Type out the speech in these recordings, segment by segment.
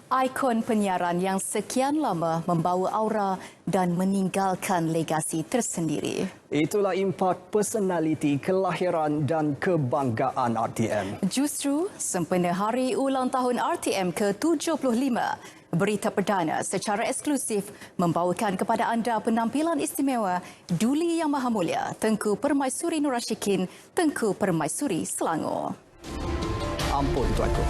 Ikon penyiaran yang sekian lama membawa aura dan meninggalkan legasi tersendiri. Itulah impak personaliti, kelahiran dan kebanggaan RTM. Justru sempena hari ulang tahun RTM ke-75, berita perdana secara eksklusif membawakan kepada anda penampilan istimewa Duli Yang Maha Mulia Tengku Permaisuri Nur Ashikin, Tengku Permaisuri Selangor. Ampun Tuanku.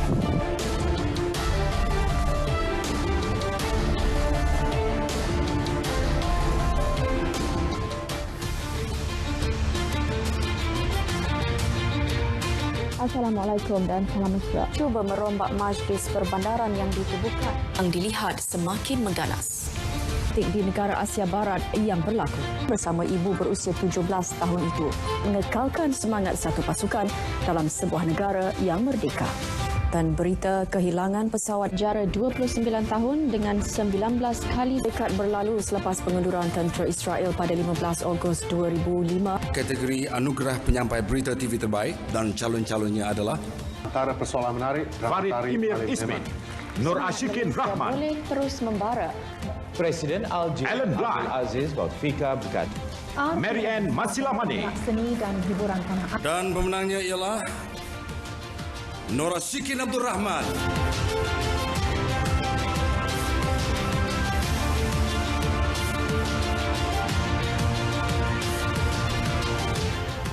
Assalamualaikum dan salam mesra. Cuba merombak majlis perbandaran yang ditubuhkan yang dilihat semakin mengganas. Di negara Asia Barat yang berlaku Bersama ibu berusia 17 tahun itu mengekalkan semangat satu pasukan dalam sebuah negara yang merdeka. Dan berita kehilangan pesawat jara 29 tahun dengan 19 kali dekat berlalu selepas pengunduran tentera Israel pada 15 Ogos 2005. Kategori anugerah penyampai berita TV terbaik dan calon-calonnya adalah antara persoalan menarik Farid Emir Ismin, Nur Ashikin Rahman, boleh terus membara. Presiden Alan Bly, Aziz Bautfika berkata, Mary Ann Masilamani, Seni dan hiburan tanah air. dan pemenangnya ialah Nur Ashikin Abdul Rahman.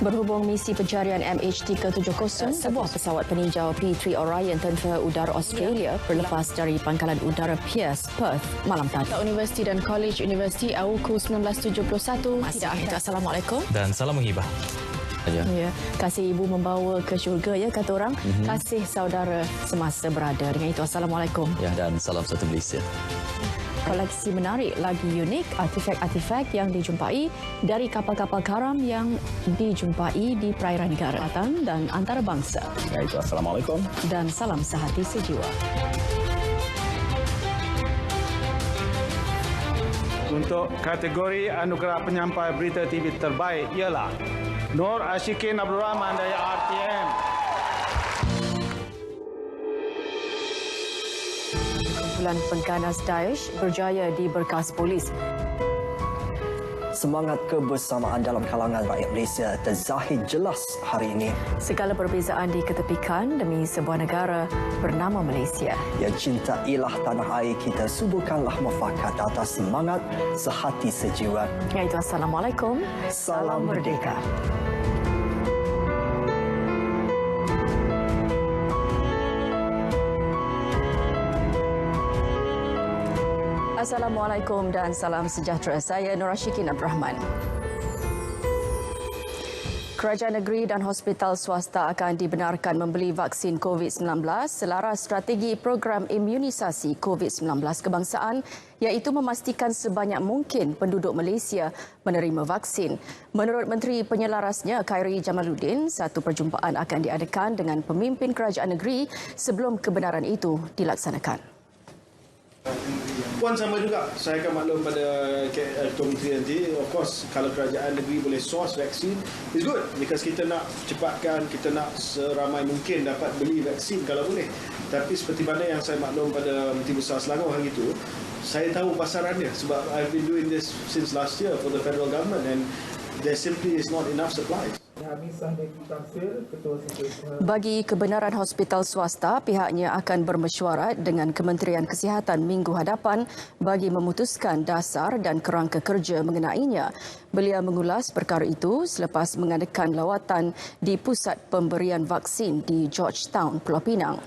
Berhubung misi pencarian MH370, sebuah pesawat peninjau P3 Orion Tentera Udara Australia berlepas dari Pangkalan Udara Pearce, Perth malam tadi. Universiti dan College Universiti AUKU 1971. Assalamualaikum. Dan salam menghibah. Ya, kasih ibu membawa ke syurga ya kata orang. Kasih saudara semasa berada. Dengan itu Assalamualaikum. Ya, dan salam satu Malaysia. Koleksi menarik lagi unik artifak-artifak yang dijumpai dari kapal-kapal karam yang dijumpai di perairan negara dan antarabangsa. Ya, itu Assalamualaikum. Dan salam sehati sejiwa. Untuk kategori anugerah penyampai berita TV terbaik ialah Nur Ashikin Abdul Rahman dari RTM. Kumpulan pengganas Daesh berjaya diberkas polis. Semangat kebersamaan dalam kalangan rakyat Malaysia terzahir jelas hari ini. Segala perbezaan diketepikan demi sebuah negara bernama Malaysia. Yang cintailah tanah air kita, suburkanlah mufakat atas semangat sehati sejiwa. Iaitu Assalamualaikum. Salam Merdeka. Assalamualaikum dan salam sejahtera. Saya Nur Ashikin Abdul Rahman. Kerajaan negeri dan hospital swasta akan dibenarkan membeli vaksin COVID-19 selaras strategi program imunisasi COVID-19 kebangsaan iaitu memastikan sebanyak mungkin penduduk Malaysia menerima vaksin. Menurut Menteri Penyelarasnya Khairi Jamaluddin, satu perjumpaan akan diadakan dengan pemimpin kerajaan negeri sebelum kebenaran itu dilaksanakan. Puan sama juga, saya akan maklum pada Ketua Menteri nanti. Of course, kalau kerajaan negeri boleh source vaksin, it's good. Because kita nak cepatkan, kita nak seramai mungkin dapat beli vaksin kalau boleh. Tapi seperti mana yang saya maklum pada Menteri Besar Selangor hari itu, saya tahu pasarannya sebab I've been doing this since last year for the federal government and there simply is not enough supply. Bagi kebenaran hospital swasta, pihaknya akan bermesyuarat dengan Kementerian Kesihatan minggu hadapan bagi memutuskan dasar dan kerangka kerja mengenainya. Beliau mengulas perkara itu selepas mengadakan lawatan di pusat pemberian vaksin di Georgetown, Pulau Pinang.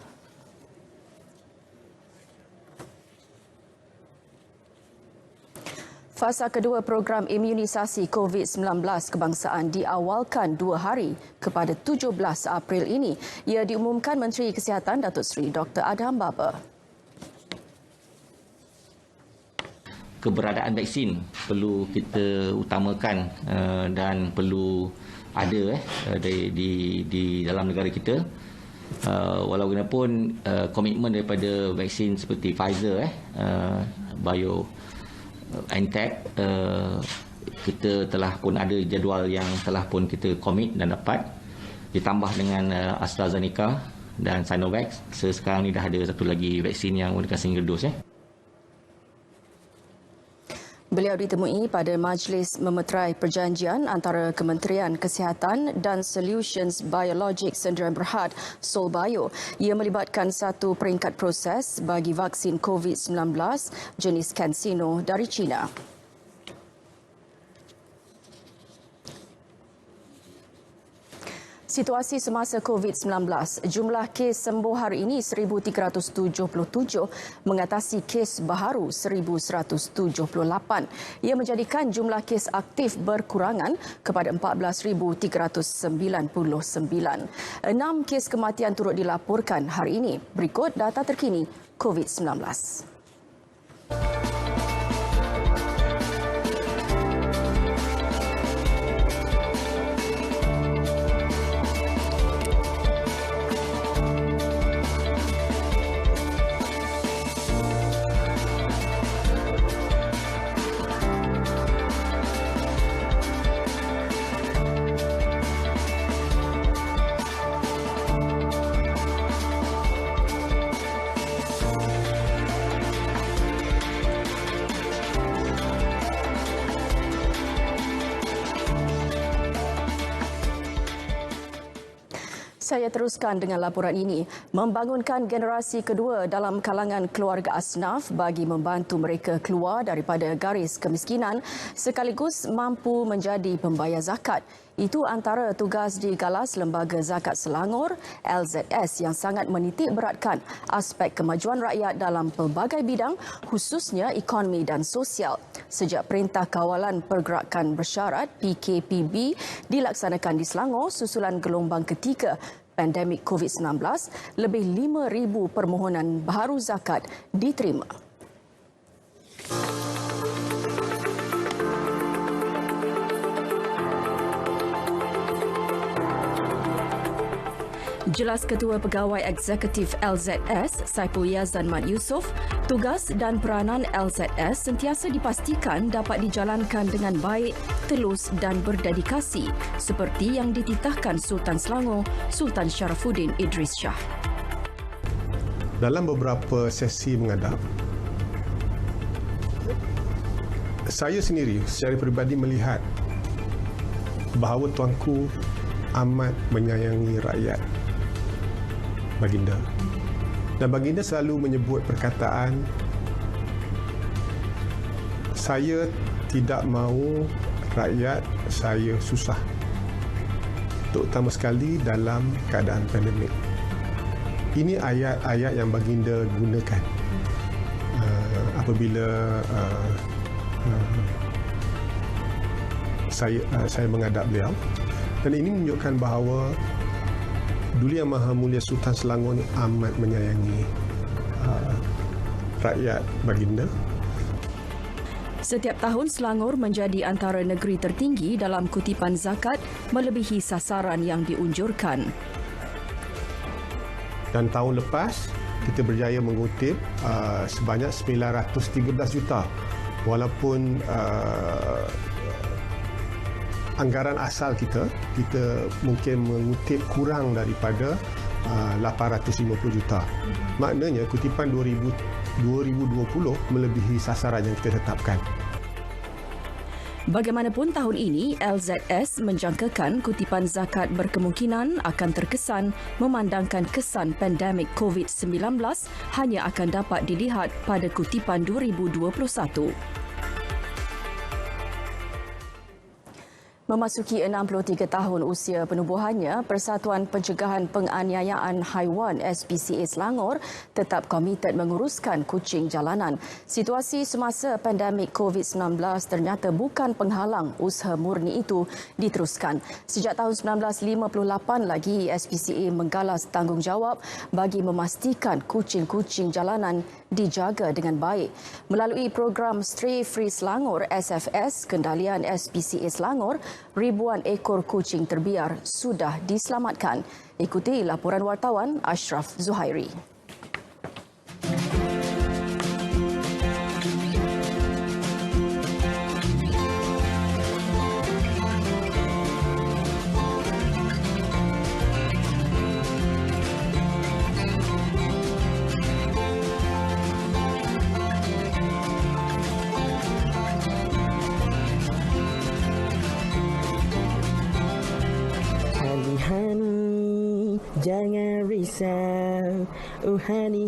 Fasa kedua program imunisasi COVID-19 kebangsaan diawalkan 2 hari kepada 17 April ini. Ia diumumkan Menteri Kesihatan Datuk Seri Dr. Adham Baba. Keberadaan vaksin perlu kita utamakan dan perlu ada di dalam negara kita. Walaupun komitmen daripada vaksin seperti Pfizer, BioNTech, kita telah pun ada jadual yang telah pun kita komit dan dapat, ditambah dengan AstraZeneca dan Sinovac. Sekarang ni dah ada satu lagi vaksin yang menggunakan single dose. Beliau ditemui pada majlis memeterai perjanjian antara Kementerian Kesihatan dan Solutions Biologics Sdn Bhd Solbio. Ia melibatkan satu peringkat proses bagi vaksin COVID-19 jenis CanSino dari China. Situasi semasa COVID-19, jumlah kes sembuh hari ini 1,377 mengatasi kes baharu 1,178. Ia menjadikan jumlah kes aktif berkurangan kepada 14,399. 6 kes kematian turut dilaporkan hari ini. Berikut data terkini COVID-19. Saya teruskan dengan laporan ini. Membangunkan generasi kedua dalam kalangan keluarga asnaf bagi membantu mereka keluar daripada garis kemiskinan sekaligus mampu menjadi pembayar zakat. Itu antara tugas digalas Lembaga Zakat Selangor, LZS, yang sangat menitik beratkan aspek kemajuan rakyat dalam pelbagai bidang, khususnya ekonomi dan sosial. Sejak Perintah Kawalan Pergerakan Bersyarat PKPB dilaksanakan di Selangor susulan gelombang ketiga pandemik COVID-19, lebih 5,000 permohonan baharu zakat diterima. Jelas Ketua Pegawai Eksekutif LZS, Saipul Yazdan Mat Yusof, tugas dan peranan LZS sentiasa dipastikan dapat dijalankan dengan baik, telus dan berdedikasi seperti yang dititahkan Sultan Selangor, Sultan Sharafuddin Idris Shah. Dalam beberapa sesi menghadap, saya sendiri secara peribadi melihat bahawa tuanku amat menyayangi rakyat baginda. Dan baginda selalu menyebut perkataan, saya tidak mahu rakyat saya susah. Terutama sekali dalam keadaan pandemik. Ini ayat-ayat yang baginda gunakan apabila saya menghadap beliau. Dan ini menunjukkan bahawa Duli Yang Maha Mulia Sultan Selangor ini amat menyayangi rakyat baginda. Setiap tahun Selangor menjadi antara negeri tertinggi dalam kutipan zakat melebihi sasaran yang diunjurkan. Dan tahun lepas kita berjaya mengutip sebanyak 913 juta. Walaupun anggaran asal kita mungkin mengutip kurang daripada 850 juta. Maknanya kutipan 2020 melebihi sasaran yang kita tetapkan. Bagaimanapun tahun ini, LZS menjangkakan kutipan zakat berkemungkinan akan terkesan memandangkan kesan pandemik COVID-19 hanya akan dapat dilihat pada kutipan 2021. Memasuki 63 tahun usia penubuhannya, Persatuan Pencegahan Penganiayaan Haiwan SPCA Selangor tetap komited menguruskan kucing jalanan. Situasi semasa pandemik COVID-19 ternyata bukan penghalang usaha murni itu diteruskan. Sejak tahun 1958 lagi, SPCA menggalas tanggungjawab bagi memastikan kucing-kucing jalanan dijaga dengan baik. Melalui program Stray Free Selangor SFS, kendalian SPCA Selangor, ribuan ekor kucing terbiar sudah diselamatkan. Ikuti laporan wartawan Ashraf Zuhairi. risau, hani.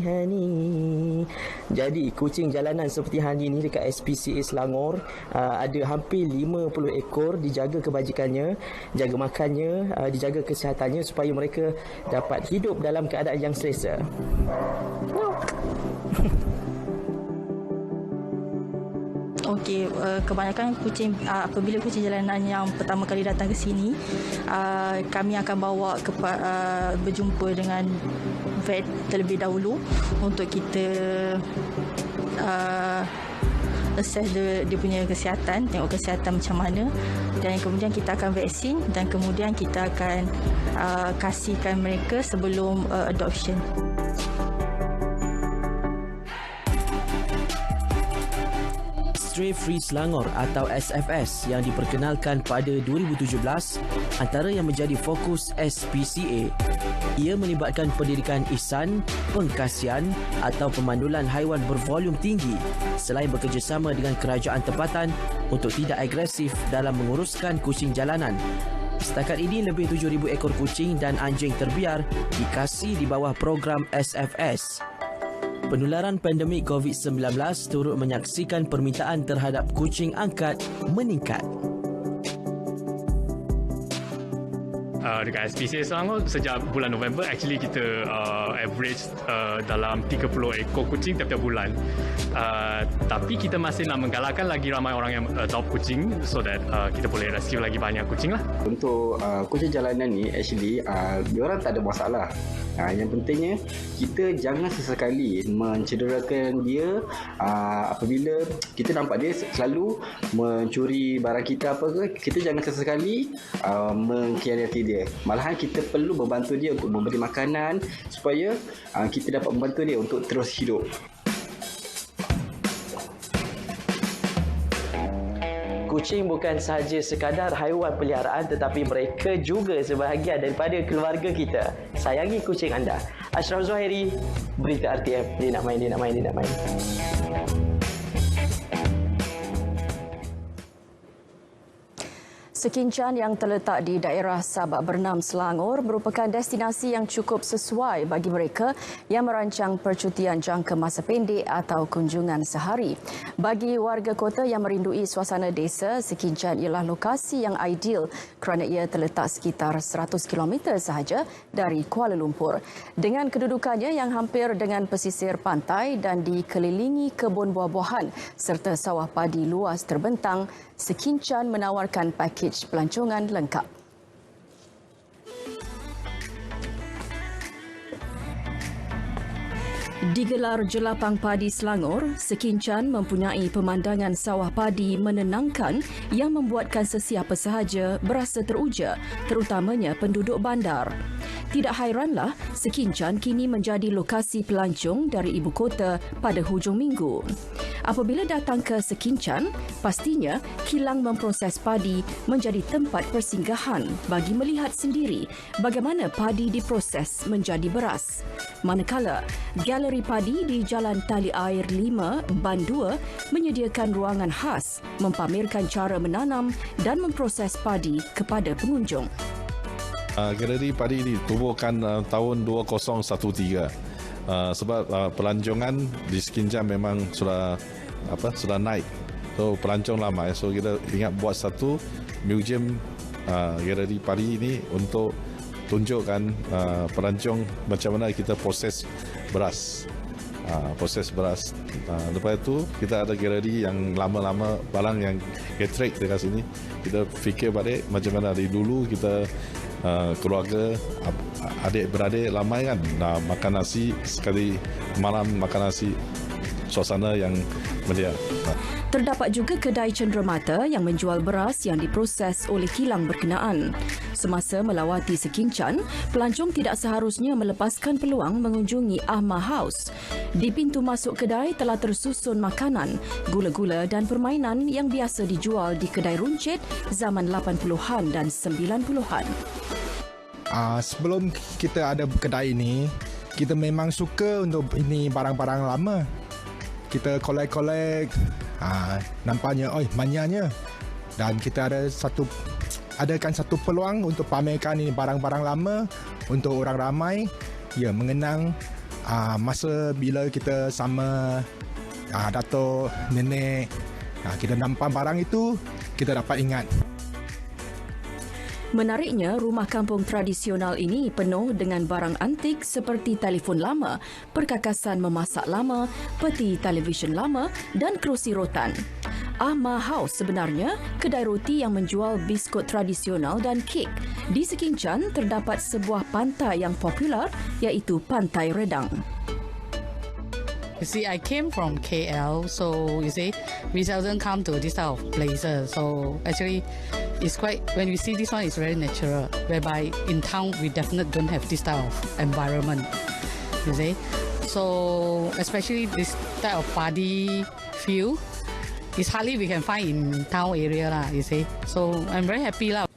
Jadi kucing jalanan seperti Hani ni dekat SPCA Selangor ada hampir 50 ekor, dijaga kebajikannya, jaga makannya, dijaga kesihatannya supaya mereka dapat hidup dalam keadaan yang selesa. Okey, kebanyakan kucing apabila kucing jalanan yang pertama kali datang ke sini, kami akan bawa berjumpa dengan vet terlebih dahulu untuk kita assess dia punya kesihatan, tengok kesihatan macam mana, dan kemudian kita akan vaksin dan kemudian kita akan kasihkan mereka sebelum adoption. Stray Free Selangor atau SFS yang diperkenalkan pada 2017 antara yang menjadi fokus SPCA. Ia melibatkan pendirikan ihsan, pengkasihan atau pemandulan haiwan bervolume tinggi selain bekerjasama dengan kerajaan tempatan untuk tidak agresif dalam menguruskan kucing jalanan. Setakat ini lebih 7,000 ekor kucing dan anjing terbiar dikasih di bawah program SFS. Penularan pandemik COVID-19 turut menyaksikan permintaan terhadap kucing angkat meningkat. Dekat SPCA Selangor sejak bulan November actually kita average dalam 30 ekor kucing tiap-tiap bulan. Tapi kita masih nak menggalakkan lagi ramai orang yang adopt kucing so that kita boleh rescue lagi banyak kucing lah. Untuk kucing jalanan ni actually diorang tak ada masalah. Yang pentingnya kita jangan sesekali mencederakan dia apabila kita nampak dia selalu mencuri barang kita apa ke, kita jangan sesekali mengkhianati dia. Malahan kita perlu membantu dia untuk memberi makanan supaya kita dapat membantu dia untuk terus hidup. Kucing bukan sahaja sekadar haiwan peliharaan tetapi mereka juga sebahagian daripada keluarga kita. Sayangi kucing anda. Ashraf Zuhairi, Berita RTM. Dia nak main. Sekincan yang terletak di daerah Sabak Bernam, Selangor merupakan destinasi yang cukup sesuai bagi mereka yang merancang percutian jangka masa pendek atau kunjungan sehari. Bagi warga kota yang merindui suasana desa, Sekincan ialah lokasi yang ideal kerana ia terletak sekitar 100 km sahaja dari Kuala Lumpur. Dengan kedudukannya yang hampir dengan pesisir pantai dan dikelilingi kebun buah-buahan serta sawah padi luas terbentang, Sekincan menawarkan pakej pelancongan lengkap. Digelar Jelapang Padi Selangor, Sekincan mempunyai pemandangan sawah padi menenangkan yang membuatkan sesiapa sahaja berasa teruja, terutamanya penduduk bandar. Tidak hairanlah, Sekincan kini menjadi lokasi pelancong dari ibu kota pada hujung minggu. Apabila datang ke Sekincan, pastinya kilang memproses padi menjadi tempat persinggahan bagi melihat sendiri bagaimana padi diproses menjadi beras. Manakala, galeri padi di Jalan Tali Air 5, Ban 2 menyediakan ruangan khas mempamerkan cara menanam dan memproses padi kepada pengunjung. Galeri padi ditubuhkan tahun 2013. Sebab pelancongan di Sekincan memang sudah naik. So pelancong lama. So kita ingat buat satu museum galeri padi ini untuk tunjukkan pelancong macam mana kita proses beras. Lepas itu kita ada galeri yang lama-lama barang yang getrek dekat sini. Kita fikir balik macam mana dari dulu kita keluarga adik-beradik ramai kan makan nasi sekali malam, makan nasi, suasana yang meriah. Terdapat juga kedai cenderamata yang menjual beras yang diproses oleh kilang berkenaan. Semasa melawati Sekincan, pelancong tidak seharusnya melepaskan peluang mengunjungi Ahma House. Di pintu masuk kedai telah tersusun makanan, gula-gula dan permainan yang biasa dijual di kedai runcit zaman 80-an dan 90-an. Sebelum kita ada kedai ini, kita memang suka untuk ini barang-barang lama. Kita kolek-kolek, nampaknya manyanya. Dan kita adakan satu peluang untuk pamerkan ini barang-barang lama untuk orang ramai Ya, mengenang masa bila kita sama datuk, nenek, kita nampak barang itu, kita dapat ingat. Menariknya, rumah kampung tradisional ini penuh dengan barang antik seperti telefon lama, perkakasan memasak lama, peti televisyen lama dan kerusi rotan. Ahma House sebenarnya kedai roti yang menjual biskut tradisional dan kek. Di Sekinchan terdapat sebuah pantai yang popular iaitu Pantai Redang. You see, I came from KL, so you see, we seldom come to this type of places. So actually, it's quite, when we see this one, it's very natural, whereby in town, we definitely don't have this type of environment, you see. So especially this type of party feel, it's hardly we can find in town area lah, you see. So I'm very happy lah.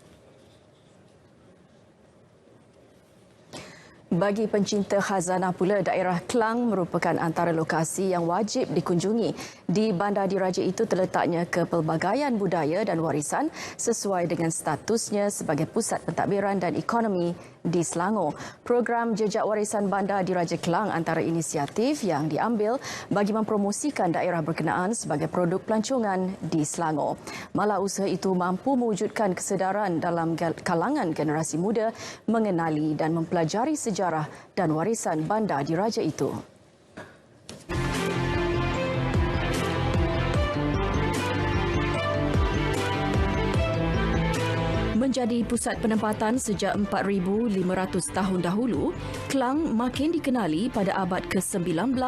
Bagi pencinta khazanah pula, daerah Klang merupakan antara lokasi yang wajib dikunjungi. Di Bandar Diraja itu terletaknya kepelbagaian budaya dan warisan sesuai dengan statusnya sebagai pusat pentadbiran dan ekonomi di Selangor. Program Jejak Warisan Bandar Diraja Klang antara inisiatif yang diambil bagi mempromosikan daerah berkenaan sebagai produk pelancongan di Selangor. Malah usaha itu mampu mewujudkan kesedaran dalam kalangan generasi muda mengenali dan mempelajari sejarah dan warisan Bandar Diraja itu. Menjadi pusat penempatan sejak 4,500 tahun dahulu, Klang makin dikenali pada abad ke-19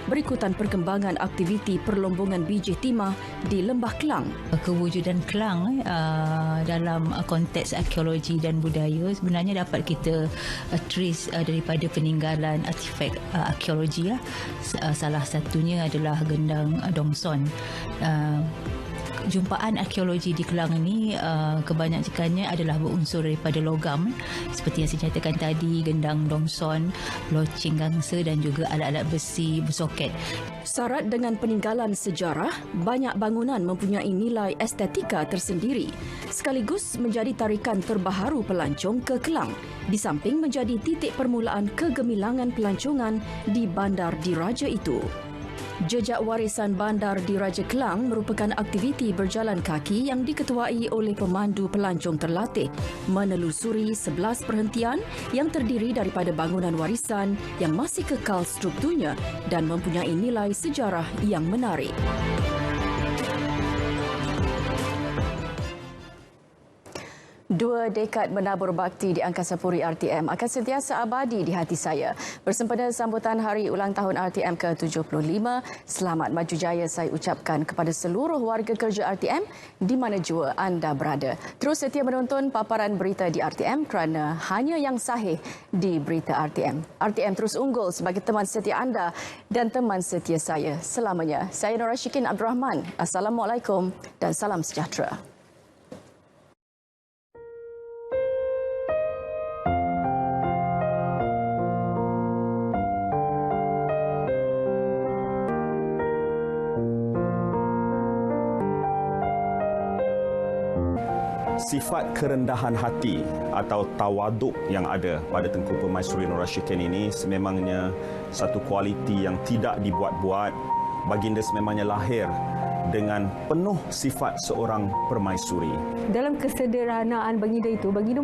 berikutan perkembangan aktiviti perlombongan biji timah di Lembah Klang. Kewujudan Klang dalam konteks arkeologi dan budaya sebenarnya dapat kita trace daripada peninggalan artifak arkeologi. Salah satunya adalah gendang Dongson. Jumpaan arkeologi di Klang ini kebanyakannya adalah berunsur daripada logam seperti yang saya nyatakan tadi, gendang Dongson, loceng gangsa dan juga alat-alat besi bersoket. Syarat dengan peninggalan sejarah, banyak bangunan mempunyai nilai estetika tersendiri sekaligus menjadi tarikan terbaharu pelancong ke Klang di samping menjadi titik permulaan kegemilangan pelancongan di Bandar Diraja itu. Jejak Warisan Bandar Diraja Klang merupakan aktiviti berjalan kaki yang diketuai oleh pemandu pelancong terlatih menelusuri 11 perhentian yang terdiri daripada bangunan warisan yang masih kekal strukturnya dan mempunyai nilai sejarah yang menarik. Dua dekad menabur bakti di Angkasa Puri RTM akan sentiasa abadi di hati saya. Bersempena sambutan Hari Ulang Tahun RTM ke-75, selamat maju jaya saya ucapkan kepada seluruh warga kerja RTM di mana jua anda berada. Terus setia menonton paparan berita di RTM kerana hanya yang sahih di berita RTM. RTM terus unggul sebagai teman setia anda dan teman setia saya selamanya. Saya Nora Syikin Abdul Rahman. Assalamualaikum dan salam sejahtera. Sifat kerendahan hati atau tawaduk yang ada pada Tengku Permaisuri Nor Ashikin ini sememangnya satu kualiti yang tidak dibuat-buat. Baginda sememangnya lahir dengan penuh sifat seorang permaisuri. Dalam kesederhanaan baginda itu, baginda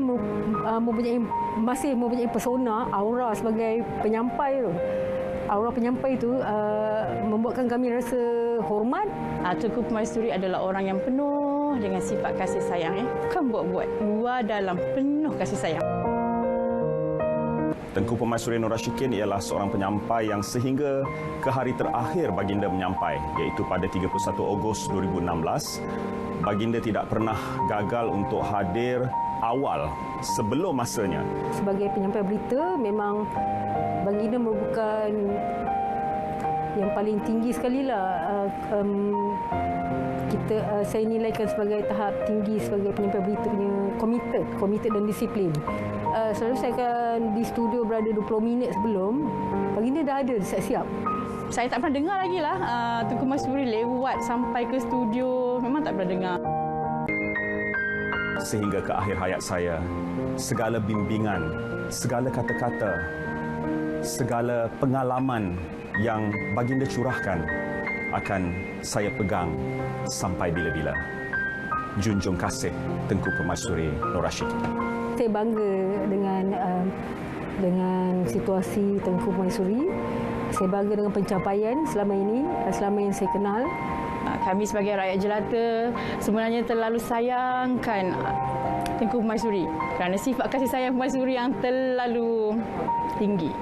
masih mempunyai persona, aura sebagai penyampai tu. Aura penyampai itu membuatkan kami rasa hormat. Tengku Permaisuri adalah orang yang penuh dengan sifat kasih sayang. Bukan buat-buat, luar dalam penuh kasih sayang. Tengku Permaisuri Nor Ashikin ialah seorang penyampai yang sehingga ke hari terakhir baginda menyampai, iaitu pada 31 Ogos 2016, baginda tidak pernah gagal untuk hadir awal sebelum masanya. Sebagai penyampai berita, memang baginda merupakan yang paling tinggi sekali lah. Saya nilaikan sebagai tahap tinggi sebagai penyampai berita punya komited dan disiplin. Selalu saya akan di studio berada 20 minit sebelum, baginda dah ada siap-siap. Saya tak pernah dengar lagi lah Tengku Permaisuri lewat sampai ke studio, memang tak pernah dengar. Sehingga ke akhir hayat saya, segala bimbingan, segala kata-kata segala pengalaman yang baginda curahkan akan saya pegang sampai bila-bila. Junjung kasih Tengku Permaisuri Nur Ashiki. Saya bangga dengan situasi Tengku Permaisuri. Saya bangga dengan pencapaian selama ini, selama yang saya kenal. Kami sebagai rakyat jelata sebenarnya terlalu sayangkan Tengku Permaisuri kerana sifat kasih sayang Permaisuri yang terlalu tinggi.